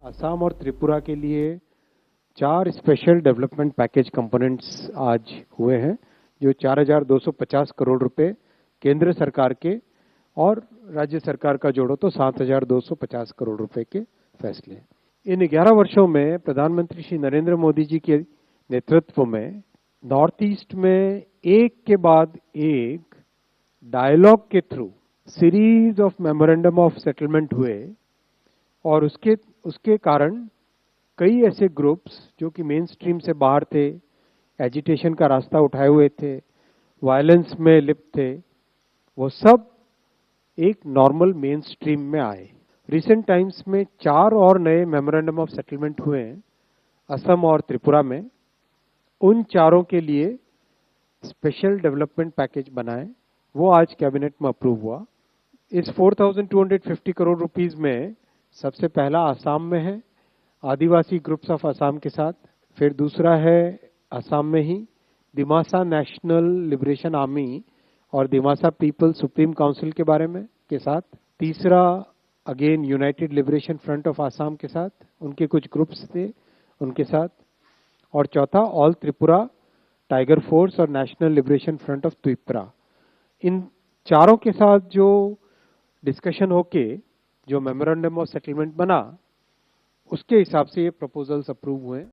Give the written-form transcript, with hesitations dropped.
असम और त्रिपुरा के लिए 4 स्पेशल डेवलपमेंट पैकेज कंपोनेंट्स आज हुए हैं, जो 4,250 करोड़ रुपए केंद्र सरकार के और राज्य सरकार का जोड़ो तो 7,250 करोड़ रुपए के फैसले। इन 11 वर्षों में प्रधानमंत्री श्री नरेंद्र मोदी जी के नेतृत्व में नॉर्थ ईस्ट में एक के बाद एक डायलॉग के through series of memorandum of settlement हुए और उसके कारण कई ऐसे ग्रुप्स जो कि मेन स्ट्रीम से बाहर थे, एजिटेशन का रास्ता उठाए हुए थे, वायलेंस में लिप्त थे, वो सब एक नॉर्मल मेन स्ट्रीम में आए। रिसेंट टाइम्स में 4 और नए मेमोरेंडम ऑफ सेटलमेंट हुए हैं असम और त्रिपुरा में। उन चारों के लिए स्पेशल डेवलपमेंट पैकेज बनाए, वो आज कैबिनेट में अप्रूव हुआ। इस 4,250 करोड़ रुपीस में सबसे पहला आसाम में है, आदिवासी ग्रुप्स ऑफ असम के साथ। फिर दूसरा है असम में ही दिमासा नेशनल लिबरेशन आर्मी और दिमासा पीपल सुप्रीम काउंसिल के बारे में के साथ। तीसरा again United liberation front of Assam के साथ, उनके कुछ ग्रुप्स थे उनके साथ। और चौथा ऑल त्रिपुरा टाइगर फोर्स और national liberation front of Tripura. इन चारों के साथ जो डिस्कशन होके जो मेमोरेंडम ऑफ सेटलमेंट बना, उसके हिसाब से ये प्रपोजल्स अप्रूव हुए।